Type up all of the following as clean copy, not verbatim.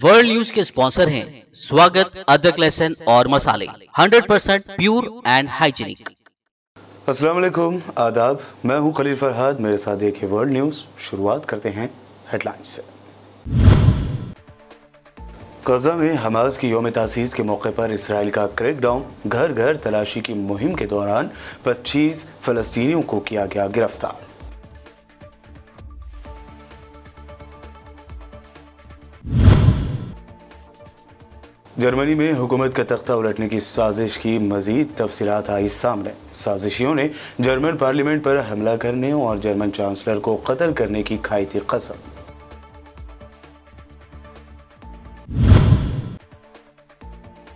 World news के sponsor हैं स्वागत, अदरक, लहसुन और मसाले 100% प्योर एंड हाइजीनिक। अस्सलाम वालेकुम, आदाब। मैं हूं खलील फरहाद। मेरे साथ देखिए वर्ल्ड न्यूज़। शुरुआत करते हैं हेडलाइंस से। गजा में हमास की यौम तासीस के मौके पर इसराइल का क्रैकडाउन। घर घर तलाशी की मुहिम के दौरान 25 फ़लस्तीनियों को किया गया गिरफ्तार। जर्मनी में हुकूमत का तख्ता उलटने की साजिश की मजीद तफसीलात आई सामने। साजिशियों ने जर्मन पार्लियामेंट पर हमला करने और जर्मन चांसलर को कत्ल करने की खाई थी कसम।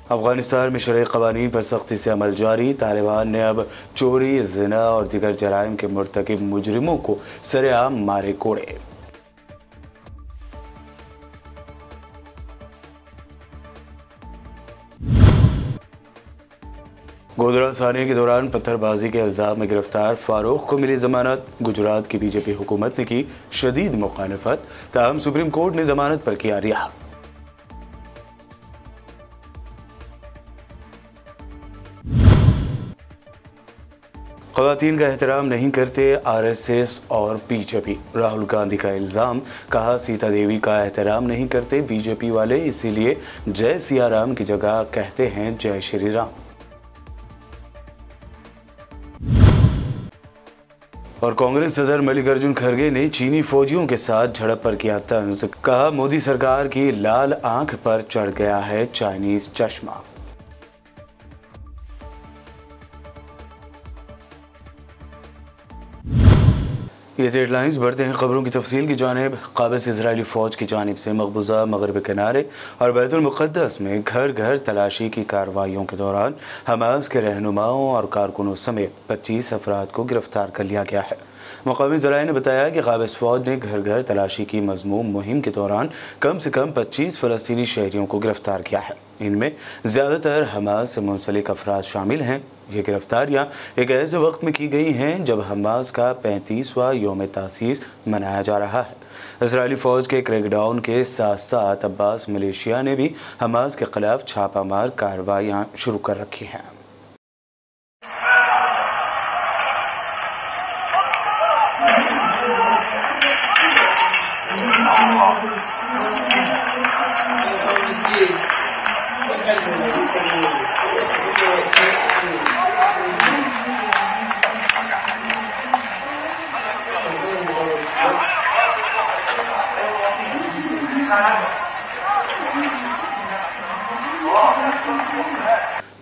अफगानिस्तान में शरई कवानीन पर सख्ती से अमल जारी। तालिबान ने अब चोरी, जिना और दीगर जराइम के मुर्तकिब मुजरिमों को सरेआम मारे कोड़े। गोधरा सानिया के दौरान पत्थरबाजी के इल्जाम में गिरफ्तार फारूक को मिली जमानत। गुजरात की बीजेपी हुकूमत ने की शदीद मुखालफत, ताहम सुप्रीम कोर्ट ने जमानत पर किया रिहा। ख़वातीन का एहतराम नहीं करते आरएसएस और बीजेपी। राहुल गांधी का इल्ज़ाम। कहा सीता देवी का एहतराम नहीं करते बीजेपी वाले, इसीलिए जय सिया राम की जगह कहते हैं जय श्री राम। और कांग्रेस सदर मल्लिकार्जुन खड़गे ने चीनी फौजियों के साथ झड़प पर किया तंज। कहा मोदी सरकार की लाल आंख पर चढ़ गया है चाइनीज चश्मा। ये हेडलाइंस। बढ़ते हैं खबरों की तफसील की जानिब। काबिज इजरायली फ़ौज की जानिब से मकबूजा मगरब किनारे और बैतुल मुक़द्दस में घर घर तलाशी की कार्रवाइयों के दौरान हमास के रहनुमाओं और कारकुनों समेत 25 अफराद को गिरफ्तार कर लिया गया है। मकामी ज़राए ने बताया कि काबिज फ़ौज ने घर घर तलाशी की मज़मूम मुहिम के दौरान कम से कम 25 फ़लस्तीनी शहरियों को गिरफ्तार किया है। इनमें ज़्यादातर हमास से मुंसलिक अफराद शामिल हैं। ये गिरफ्तारियाँ एक ऐसे वक्त में की गई हैं जब हमास का 35वां यौम तासीस मनाया जा रहा है। इजरायली फ़ौज के क्रैकडाउन के साथ साथ अब्बास मिलिशिया ने भी हमास के खिलाफ छापामार कार्रवाइयाँ शुरू कर रखी हैं।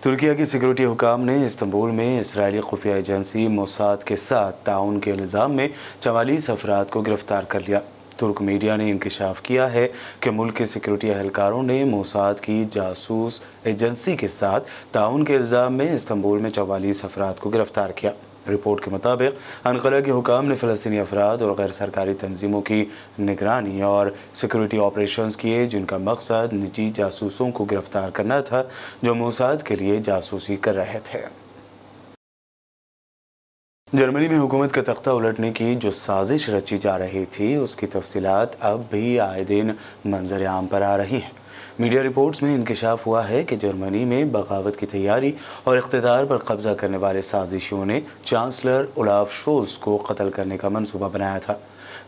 तुर्किया की सिक्योरिटी हुकाम ने इस्तांबुल में इसराइली खुफिया एजेंसी मोसाद के साथ ताउन के इल्ज़ाम में 44 अफराद को गिरफ्तार कर लिया। तुर्क मीडिया ने इंकशाफ किया है कि मुल्क के सिक्योरिटी एहलकारों ने मोसाद की जासूस एजेंसी के साथ ताउन के इल्ज़ाम में इस्तांबुल में 44 अफराद को गिरफ्तार किया। रिपोर्ट के मुताबिक अनक़रा के हुकाम ने फ़लस्तीनी अफराद और गैर सरकारी तंजीमों की निगरानी और सिक्योरिटी ऑपरेशंस किए, जिनका मकसद निजी जासूसों को गिरफ्तार करना था जो मोसाद के लिए जासूसी कर रहे थे। जर्मनी में हुकूमत का तख्ता उलटने की जो साजिश रची जा रही थी, उसकी तफसीलात अब भी आए दिन मंजर आम पर आ रही हैं। मीडिया रिपोर्ट्स में इंकशाफ हुआ है कि जर्मनी में बगावत की तैयारी और इक़्तिदार पर कब्जा करने वाले साजिशियों ने चांसलर ओलाफ शोल्ज़ को कत्ल करने का मंसूबा बनाया था।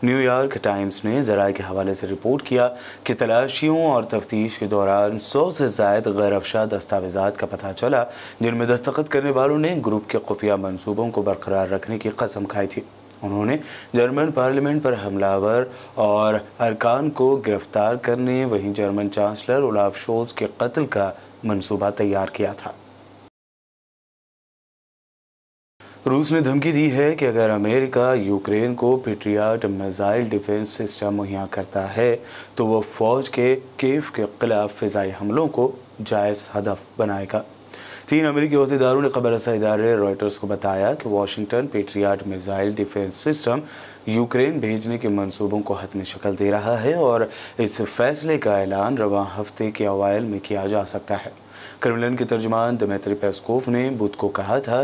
न्यूयॉर्क टाइम्स ने ज़राए के हवाले से रिपोर्ट किया कि तलाशियों और तफ्तीश के दौरान 100 से ज़ायद गैर अफशा दस्तावेज़ात का पता चला, जिनमें दस्तखत करने वालों ने ग्रुप के खुफिया मंसूबों को बरकरार रखने की कसम खाई थी। उन्होंने जर्मन पार्लियामेंट पर हमलावर और अरकान को गिरफ्तार करने, वहीं जर्मन चांसलर ओलाफ शोल्ज़ के कत्ल का मंसूबा तैयार किया था। रूस ने धमकी दी है कि अगर अमेरिका यूक्रेन को पेट्रियट मिसाइल डिफेंस सिस्टम मुहैया करता है तो वो फ़ौज के कीव के खिलाफ फ़िज़ाई हमलों को जायज़ हदफ बनाएगा। 3 अमेरिकी अहदेदारों ने खबर रसा इदारे रॉयटर्स को बताया कि Washington patriot missile defence system Ukraine भेजने के मंसूबों को हतमी शक्ल दे रहा है और इस फैसले का ऐलान रवां हफ्ते के अवाइल में किया जा सकता है। क्रेमलिन के तर्जुमान दिमित्री पेस्कोव ने बुध को कहा था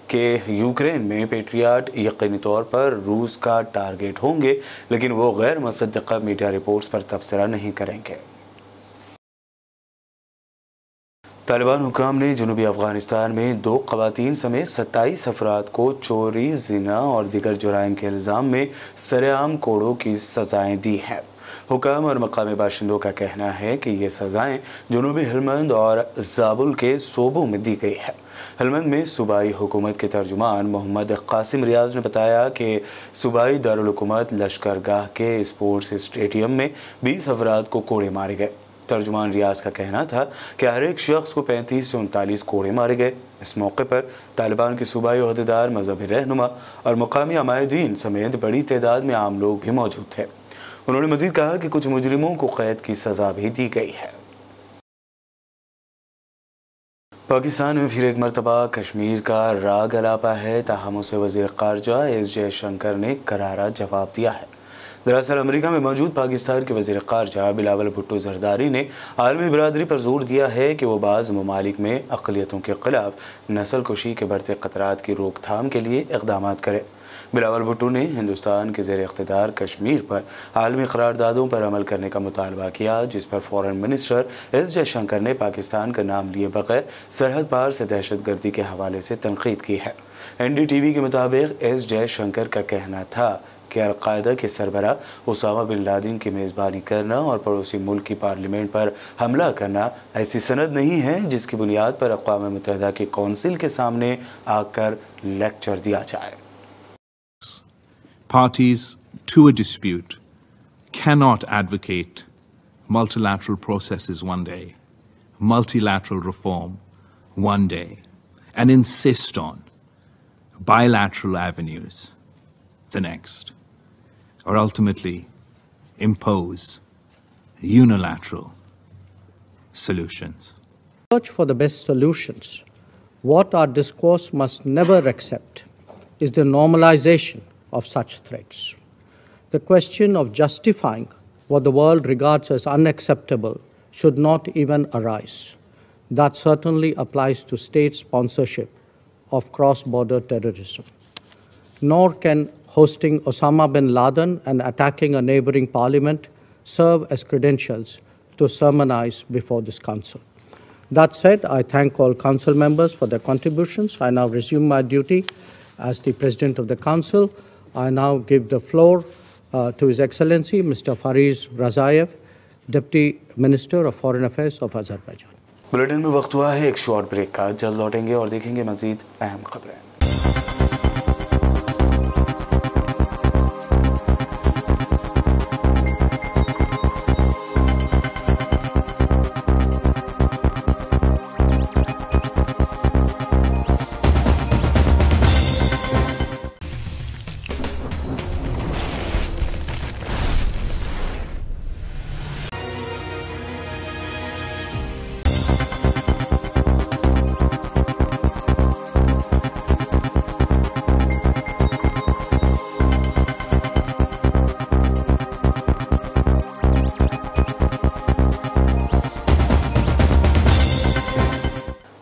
कि यूक्रेन में पेट्रियट यकीनी तौर पर रूस का टारगेट होंगे, लेकिन वो गैर मुसद्दक़ा मीडिया रिपोर्ट्स पर तबसरा नहीं करेंगे। तालिबान हुकाम ने जनूबी अफगानिस्तान में 2 ख़वातीन समेत 27 अफराद को चोरी, जिना और दीगर जुराइम के इल्ज़ाम में सरेआम कोड़ों की सज़ाएँ दी हैं। हुकाम और मकामी बाशिंदों का कहना है कि ये सज़ाएँ जनूबी हेलमंद और ज़ाबुल के सूबों में दी गई है। हेलमंद में सूबाई हुकूमत के तर्जुमान मोहम्मद कासिम रियाज ने बताया कि सूबाई दारुल हुकूमत लश्करगाह के स्पोर्ट्स स्टेडियम में 20 अफराद को कोड़े मारे गए। तर्जुमान रियाज का कहना था कि हर एक शख्स को 35 से 39 कोड़े मारे गए। इस मौके पर तालिबान के सूबाई ओहदेदार, मजहबी रहनुमा और मुकामी अमायदीन समेत बड़ी तादाद में आम लोग भी मौजूद थे। उन्होंने मजीद कहा कि कुछ मुजरिमों को कैद की सज़ा भी दी गई है। पाकिस्तान में फिर एक मरतबा कश्मीर का राग अलापा है, ताहम उसे वज़ीर ख़ारजा एस जयशंकर ने करारा जवाब दिया है। दरअसल अमेरिका में मौजूद पाकिस्तान के वज़ीर ख़ारजा बिलावल भुट्टो ज़रदारी ने आलमी बरादरी पर जोर दिया है कि वो बाज़ ममालिक में अक़लियतों के ख़िलाफ़ नस्ल कुशी के बढ़ते ख़तरात की रोकथाम के लिए इक़दाम करें। बिलावल भुट्टो ने हिंदुस्तान के ज़ेर इक़्तिदार कश्मीर पर आलमी क़रारदादों पर अमल करने का मुतालबा किया, जिस पर फ़ॉरेन मिनिस्टर एस जयशंकर ने पाकिस्तान का नाम लिए बगैर सरहद पार से दहशतगर्दी के हवाले से तनक़ीद की है। NDTV के मुताबिक एस जयशंकर का कहना था कि अल-कायदा के सरबरा उसामा बिन लादेन की मेज़बानी करना और पड़ोसी मुल्क की पार्लियामेंट पर हमला करना ऐसी सनद नहीं है जिसकी बुनियाद पर अक़वाम मुत्तहिदा की कौंसिल के सामने आकर लेक्चर दिया जाए। Parties to a dispute cannot advocate multilateral processes one day, multilateral reform one day, and insist on bilateral avenues the next, or ultimately impose unilateral solutions. Search for the best solutions. What our discourse must never accept is the normalization of such threats. The question of justifying what the world regards as unacceptable should not even arise. That certainly applies to state sponsorship of cross-border terrorism. Nor can hosting Osama bin Laden and attacking a neighboring parliament serve as credentials to sermonize before this council. That said, I thank all council members for their contributions. I now resume my duty as the President of the Council. I now give the floor to His Excellency Mr. Fariz Razaev, Deputy Minister of Foreign Affairs of Azerbaijan. Bulletin में वक्त हुआ है एक short break का। जल्द लौटेंगे और देखेंगे मजीद अहम खबरें।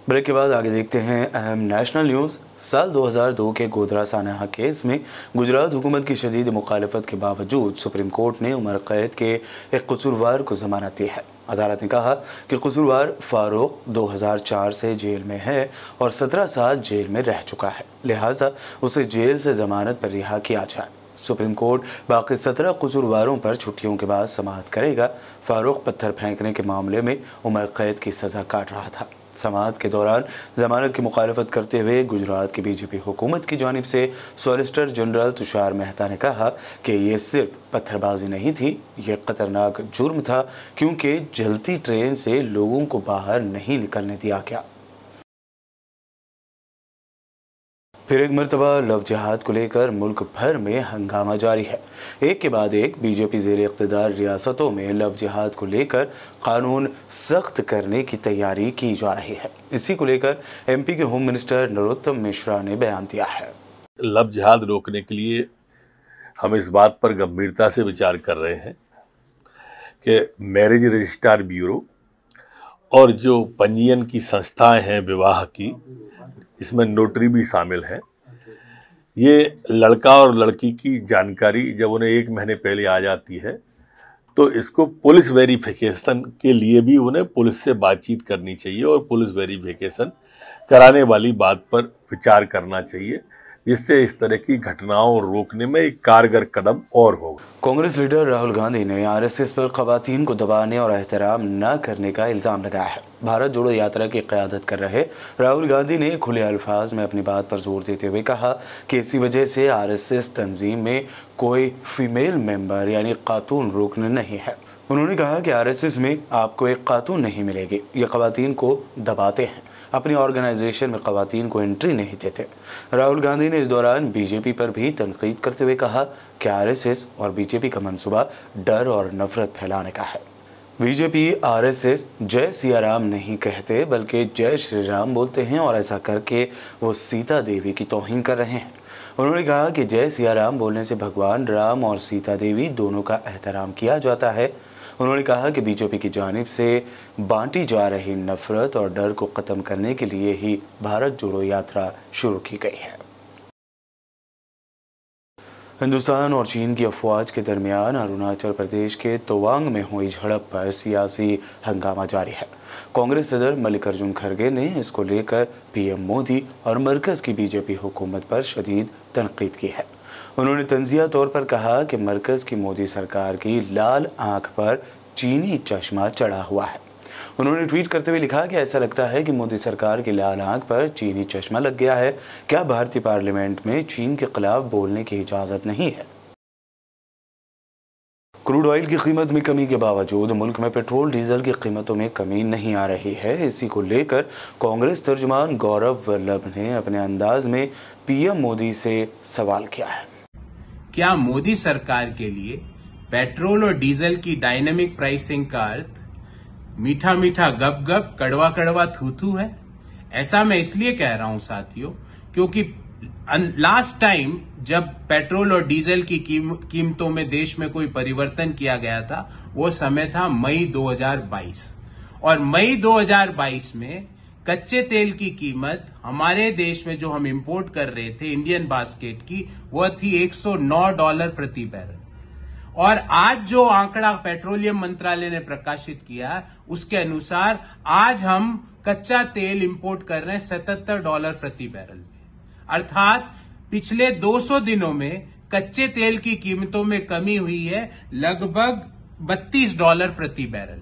ब्रेक के बाद आगे देखते हैं अहम नेशनल न्यूज़। साल 2002 के गोधरा सानहा केस में गुजरात हुकूमत की शदीद मुखालफत के बावजूद सुप्रीम कोर्ट ने उम्र कैद के एक कसूरवार को ज़मानत दी है। अदालत ने कहा कि कसूरवार फारूक 2004 से जेल में है और 17 साल जेल में रह चुका है, लिहाजा उसे जेल से ज़मानत पर रिहा किया जाए। सुप्रीम कोर्ट बाकी 17 कसूरवारों पर छुट्टियों के बाद समाअत करेगा। फारूक पत्थर फेंकने के मामले में उम्र कैद की सज़ा काट रहा था। समाअत के दौरान जमानत की मुखालफत करते हुए गुजरात की बीजेपी हुकूमत की जानिब से सॉलिसिटर जनरल तुषार मेहता ने कहा कि ये सिर्फ पत्थरबाजी नहीं थी, ये खतरनाक जुर्म था क्योंकि जलती ट्रेन से लोगों को बाहर नहीं निकलने दिया गया। फिर एक मरतबा लव जिहाद को लेकर मुल्क भर में हंगामा जारी है। एक के बाद एक बीजेपी ज़ेर इक़्तिदार रियासतों में लव जिहाद को लेकर कानून सख्त करने की तैयारी की जा रही है। इसी को लेकर MP के होम मिनिस्टर नरोत्तम मिश्रा ने बयान दिया है। लव जिहाद रोकने के लिए हम इस बात पर गंभीरता से विचार कर रहे हैं कि मैरिज रजिस्ट्रार ब्यूरो और जो पंजीयन की संस्थाएं हैं विवाह की, इसमें नोटरी भी शामिल है। ये लड़का और लड़की की जानकारी जब उन्हें 1 महीने पहले आ जाती है तो इसको पुलिस वेरिफिकेशन के लिए भी उन्हें पुलिस से बातचीत करनी चाहिए और पुलिस वेरिफिकेशन कराने वाली बात पर विचार करना चाहिए, जिससे इस तरह की घटनाओं को रोकने में एक कारगर कदम और होगा। कांग्रेस लीडर राहुल गांधी ने आरएसएस पर खवातीन को दबाने और एहतराम न करने का इल्जाम लगाया है। भारत जोड़ो यात्रा की क़यादत कर रहे राहुल गांधी ने खुले अल्फाज में अपनी बात पर जोर देते हुए कहा कि इसी वजह से आरएसएस तंजीम में कोई फीमेल मेंबर यानी खातून रुकन नहीं है। उन्होंने कहा कि आरएसएस में आपको एक खातून नहीं मिलेगी, ये खवातीन को दबाते हैं, अपनी ऑर्गेनाइजेशन में खवातीन को एंट्री नहीं देते। राहुल गांधी ने इस दौरान बीजेपी पर भी तनकीद करते हुए कहा कि आरएसएस और बीजेपी का मंसूबा डर और नफरत फैलाने का है। बीजेपी आरएसएस जय सिया राम नहीं कहते बल्कि जय श्री राम बोलते हैं और ऐसा करके वो सीता देवी की तौहीन कर रहे हैं। उन्होंने कहा कि जय सिया राम बोलने से भगवान राम और सीता देवी दोनों का एहतराम किया जाता है। उन्होंने कहा कि बीजेपी की जानिब से बांटी जा रही नफरत और डर को ख़त्म करने के लिए ही भारत जोड़ो यात्रा शुरू की गई है। हिंदुस्तान और चीन की अफवाज के दरमियान अरुणाचल प्रदेश के तवांग में हुई झड़प पर सियासी हंगामा जारी है। कांग्रेस सदर मल्लिकार्जुन खड़गे ने इसको लेकर पीएम मोदी और मरकज़ की बीजेपी हुकूमत पर शदीद तनकीद की है। उन्होंने तंज़िया तौर पर कहा कि मरकज़ की मोदी सरकार की लाल आंख पर चीनी चश्मा चढ़ा हुआ है। उन्होंने ट्वीट करते हुए लिखा कि ऐसा लगता है कि मोदी सरकार की लाल आंख पर चीनी चश्मा लग गया है। क्या भारतीय पार्लियामेंट में चीन के खिलाफ बोलने की इजाज़त नहीं है? क्रूड ऑयल की कीमत में कमी के बावजूद मुल्क में पेट्रोल डीजल की कीमतों में कमी नहीं आ रही है। इसी को लेकर कांग्रेस तर्जुमान गौरव वल्लभ ने अपने अंदाज में पीएम मोदी से सवाल किया है। क्या मोदी सरकार के लिए पेट्रोल और डीजल की डायनेमिक प्राइसिंग का अर्थ मीठा मीठा गप गप कड़वा कड़वा थू थू है? ऐसा मैं इसलिए कह रहा हूं साथियों, क्योंकि लास्ट टाइम जब पेट्रोल और डीजल की कीमतों में देश में कोई परिवर्तन किया गया था वो समय था मई 2022 और मई 2022 में कच्चे तेल की कीमत हमारे देश में जो हम इंपोर्ट कर रहे थे इंडियन बास्केट की वह थी $109 प्रति बैरल और आज जो आंकड़ा पेट्रोलियम मंत्रालय ने प्रकाशित किया उसके अनुसार आज हम कच्चा तेल इंपोर्ट कर रहे हैं $77 प्रति बैरल। अर्थात पिछले 200 दिनों में कच्चे तेल की कीमतों में कमी हुई है लगभग $32 प्रति बैरल।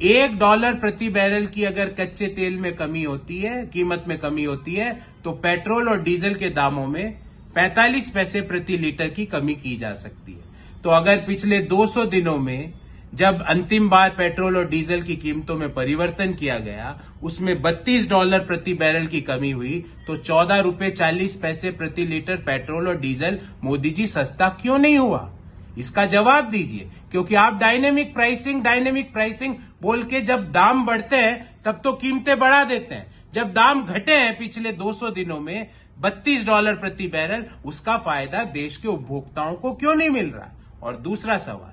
$1 प्रति बैरल की अगर कच्चे तेल में कमी होती है, कीमत में कमी होती है, तो पेट्रोल और डीजल के दामों में 45 पैसे प्रति लीटर की कमी की जा सकती है। तो अगर पिछले 200 दिनों में जब अंतिम बार पेट्रोल और डीजल की कीमतों में परिवर्तन किया गया उसमें $32 प्रति बैरल की कमी हुई तो ₹14.40 प्रति लीटर पेट्रोल और डीजल मोदी जी सस्ता क्यों नहीं हुआ? इसका जवाब दीजिए। क्योंकि आप डायनेमिक प्राइसिंग बोल के जब दाम बढ़ते हैं तब तो कीमतें बढ़ा देते हैं, जब दाम घटे हैं पिछले 200 दिनों में $32 प्रति बैरल, उसका फायदा देश के उपभोक्ताओं को क्यों नहीं मिल रहा? और दूसरा सवाल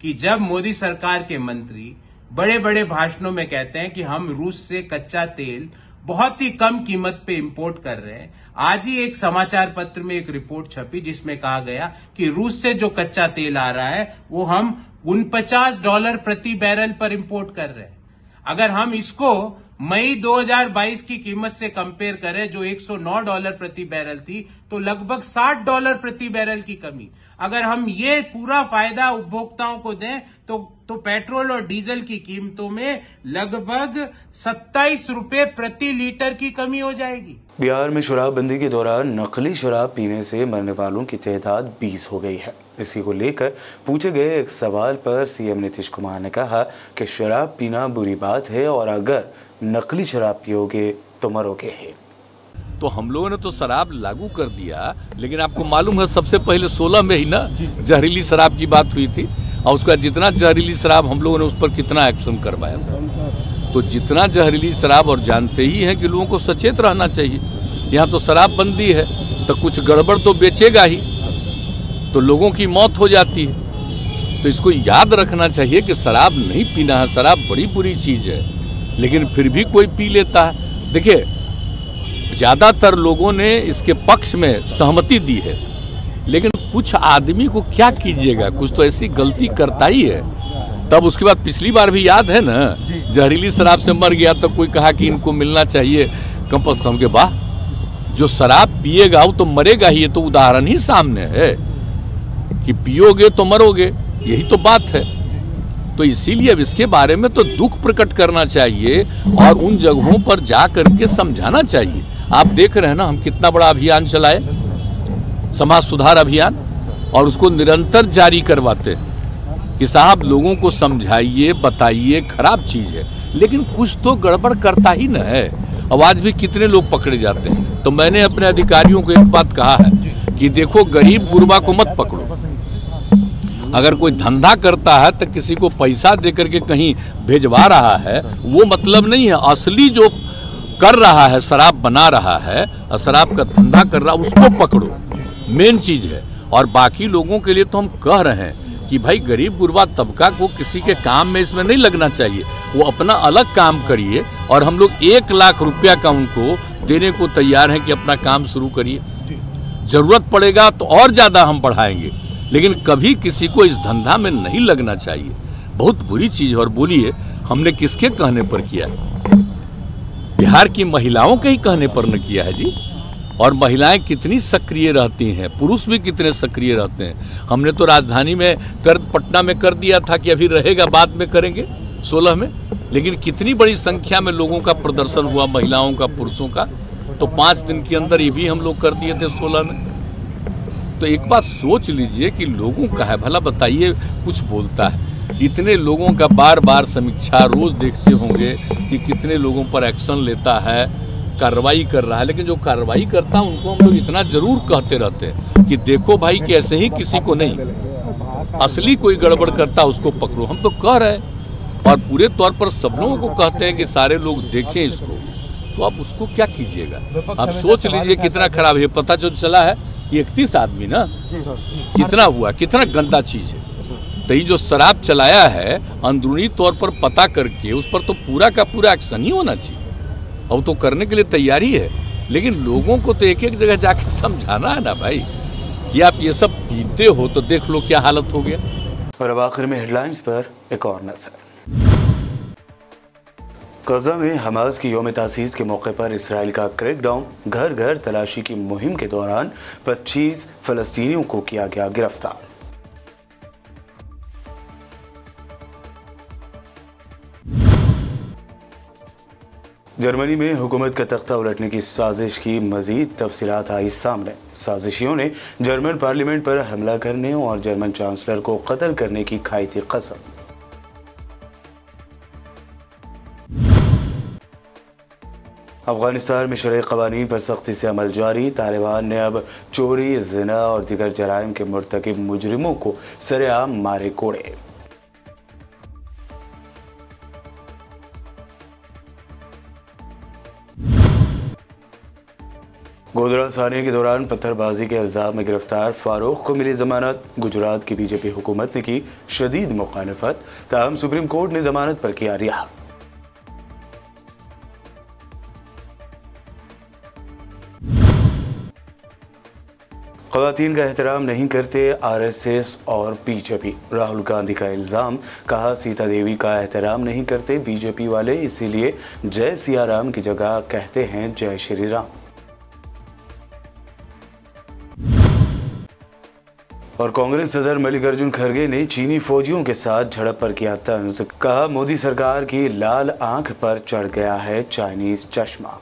कि जब मोदी सरकार के मंत्री बड़े बड़े भाषणों में कहते हैं कि हम रूस से कच्चा तेल बहुत ही कम कीमत पे इंपोर्ट कर रहे हैं, आज ही एक समाचार पत्र में एक रिपोर्ट छपी जिसमें कहा गया कि रूस से जो कच्चा तेल आ रहा है वो हम $49 प्रति बैरल पर इंपोर्ट कर रहे हैं। अगर हम इसको मई 2022 की कीमत से कंपेयर करें जो $109 प्रति बैरल थी तो लगभग $60 प्रति बैरल की कमी। अगर हम ये पूरा फायदा उपभोक्ताओं को दें तो पेट्रोल और डीजल की कीमतों में लगभग ₹27 प्रति लीटर की कमी हो जाएगी। बिहार में शराबबंदी के दौरान नकली शराब पीने से मरने वालों की तादाद 20 हो गई है। इसी को लेकर पूछे गए एक सवाल पर सीएम नीतीश कुमार ने कहा कि शराब पीना बुरी बात है और अगर नकली शराब पियोगे तो मरोगे ही। तो हम लोगों ने तो शराब लागू कर दिया, लेकिन आपको मालूम है सबसे पहले 16 में ही ना जहरीली शराब की बात हुई थी और उसका जितना जहरीली शराब हम लोगों ने उस पर कितना एक्शन करवाया। तो जितना जहरीली शराब, और जानते ही हैं कि लोगों को सचेत रहना चाहिए। यहाँ तो शराबबंदी है तो कुछ गड़बड़ तो बेचेगा ही, तो लोगों की मौत हो जाती है। तो इसको याद रखना चाहिए कि शराब नहीं पीना है, शराब बड़ी बुरी चीज़ है, लेकिन फिर भी कोई पी लेता है। देखिए, ज़्यादातर लोगों ने इसके पक्ष में सहमति दी है, लेकिन कुछ आदमी को क्या कीजिएगा, कुछ तो ऐसी गलती करता ही है तब उसके बाद पिछली बार भी याद है ना, जहरीली शराब से मर गया तो कोई कहा कि इनको मिलना चाहिए कंपल्सन के। वाह, जो शराब पिएगा वो तो मरेगा ही। ये तो उदाहरण ही सामने है कि पियोगे तो मरोगे, यही तो बात है। तो इसीलिए अब इसके बारे में तो दुख प्रकट करना चाहिए और उन जगहों पर जा करके समझाना चाहिए। आप देख रहे हैं ना, हम कितना बड़ा अभियान चलाए, समाज सुधार अभियान, और उसको निरंतर जारी करवाते हैं कि साहब लोगों को समझाइए, बताइए, खराब चीज है, लेकिन कुछ तो गड़बड़ करता ही न है। अब आज भी कितने लोग पकड़े जाते हैं। तो मैंने अपने अधिकारियों को एक बात कहा है कि देखो, गरीब गुरबा को मत पकड़ो। अगर कोई धंधा करता है तो किसी को पैसा देकर के कहीं भेजवा रहा है, वो मतलब नहीं है। असली जो कर रहा है, शराब बना रहा है और शराब का धंधा कर रहा है, उसको पकड़ो, मेन चीज है। और बाकी लोगों के लिए तो हम कह रहे हैं कि भाई गरीब गुरबा तबका को किसी के काम में इसमें नहीं लगना चाहिए, वो अपना अलग काम करिए। और हम लोग 1 लाख रुपया का उनको देने को तैयार हैं कि अपना काम शुरू करिए। जरूरत पड़ेगा तो और ज्यादा हम बढ़ाएंगे, लेकिन कभी किसी को इस धंधा में नहीं लगना चाहिए। बहुत बुरी चीज। और बोलिए, हमने किसके कहने पर किया? बिहार की महिलाओं के ही कहने पर न किया है जी। और महिलाएं कितनी सक्रिय रहती हैं, पुरुष भी कितने सक्रिय रहते हैं। हमने तो राजधानी में पटना में कर दिया था कि अभी रहेगा, बाद में करेंगे 16 में, लेकिन कितनी बड़ी संख्या में लोगों का प्रदर्शन हुआ, महिलाओं का, पुरुषों का। तो 5 दिन के अंदर ये भी हम लोग कर दिए थे 16 में। तो एक बात सोच लीजिए कि लोगों का है, भला बताइए, कुछ बोलता है। इतने लोगों का बार बार समीक्षा रोज देखते होंगे कि कितने लोगों पर एक्शन लेता है, कार्रवाई कर रहा है। लेकिन जो कार्रवाई करता है उनको हम लोग इतना जरूर कहते रहते हैं कि देखो भाई कि ऐसे ही किसी को नहीं, असली कोई गड़बड़ करता उसको पकड़ो। हम तो कह रहे हैं और पूरे तौर पर सब लोगों को कहते हैं कि सारे लोग देखें इसको। तो आप उसको क्या कीजिएगा? आप सोच लीजिए कितना खराब है। पता जो चला है कि 31 आदमी ना, कितना हुआ, कितना गंदा चीज है। तो ये जो शराब चलाया है, अंदरूनी तौर पर पता करके उस पर तो पूरा का पूरा एक्शन ही होना चाहिए। और तो करने के लिए तैयारी है, लेकिन लोगों को तो एक एक जगह जाके समझाना है ना भाई कि आप ये सब पीते हो तो देख लो क्या हालत हो गया। और अब आखिर में हेडलाइंस पर एक और नजर। गजा में हमास की यौम तासीस के मौके पर इसराइल का क्रैकडाउन, घर घर तलाशी की मुहिम के दौरान 25 फलस्तीनियों को किया गया गिरफ्तार। जर्मनी में हुकूमत का तख्ता उलटने की साजिश की मजीद तफसीलात आई सामने। साजिशियों ने जर्मन पार्लियामेंट पर हमला करने और जर्मन चांसलर को कत्ल करने की खाई थी कसम। अफगानिस्तान में शरई कवानीन पर सख्ती से अमल जारी। तालिबान ने अब चोरी, जिना और दीगर जराइम के मुर्तकिब मुजरिमों को सरेआम मारे कोड़े। गोधरा साने के दौरान पत्थरबाजी के इल्जाम में गिरफ्तार फारूक को मिली जमानत। गुजरात की बीजेपी हुकूमत ने की शदीद मुखालफत, ताहम सुप्रीम कोर्ट ने जमानत पर किया रिहा। ख़वातीन का एहतराम नहीं करते आरएसएस और बीजेपी, राहुल गांधी का इल्ज़ाम। कहा सीता देवी का एहतराम नहीं करते बीजेपी वाले, इसीलिए जय सिया राम की जगह कहते हैं जय श्री राम। और कांग्रेस सदर मल्लिकार्जुन खड़गे ने चीनी फौजियों के साथ झड़प पर किया तंज। कहा मोदी सरकार की लाल आंख पर चढ़ गया है चाइनीज चश्मा।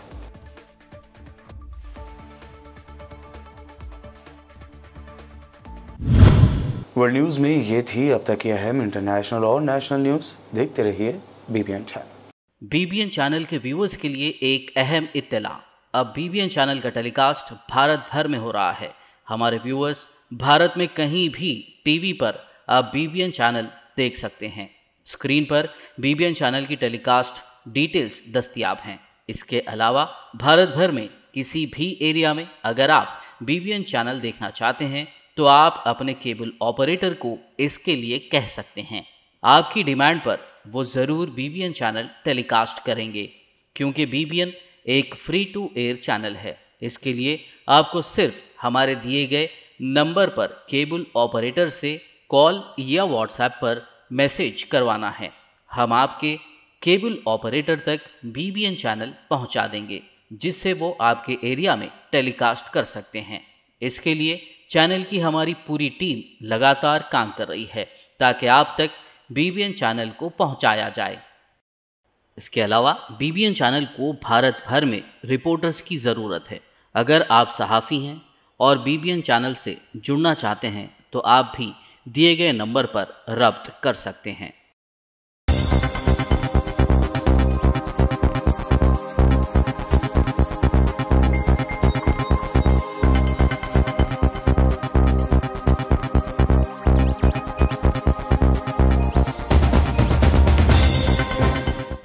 वर्ल्ड न्यूज में ये थी अब तक की अहम इंटरनेशनल और नेशनल न्यूज। देखते रहिए बीबीएन चैनल। बीबीएन चैनल के व्यूअर्स के लिए एक अहम इत्तला। अब बीबीएन चैनल का टेलीकास्ट भारत भर में हो रहा है। हमारे व्यूअर्स भारत में कहीं भी टीवी पर अब बीबीएन चैनल देख सकते हैं। स्क्रीन पर बीबीएन चैनल की टेलीकास्ट डिटेल्स दस्तयाब हैं। इसके अलावा भारत भर में किसी भी एरिया में अगर आप बीबीएन चैनल देखना चाहते हैं तो आप अपने केबल ऑपरेटर को इसके लिए कह सकते हैं। आपकी डिमांड पर वो ज़रूर बीबीएन चैनल टेलीकास्ट करेंगे, क्योंकि बीबीएन एक फ्री टू एयर चैनल है। इसके लिए आपको सिर्फ हमारे दिए गए नंबर पर केबल ऑपरेटर से कॉल या व्हाट्सएप पर मैसेज करवाना है। हम आपके केबल ऑपरेटर तक BBN चैनल पहुंचा देंगे, जिससे वो आपके एरिया में टेलीकास्ट कर सकते हैं। इसके लिए चैनल की हमारी पूरी टीम लगातार काम कर रही है ताकि आप तक BBN चैनल को पहुंचाया जाए। इसके अलावा BBN चैनल को भारत भर में रिपोर्टर्स की ज़रूरत है। अगर आप सहाफ़ी हैं और BBN चैनल से जुड़ना चाहते हैं तो आप भी दिए गए नंबर पर रब्त कर सकते हैं।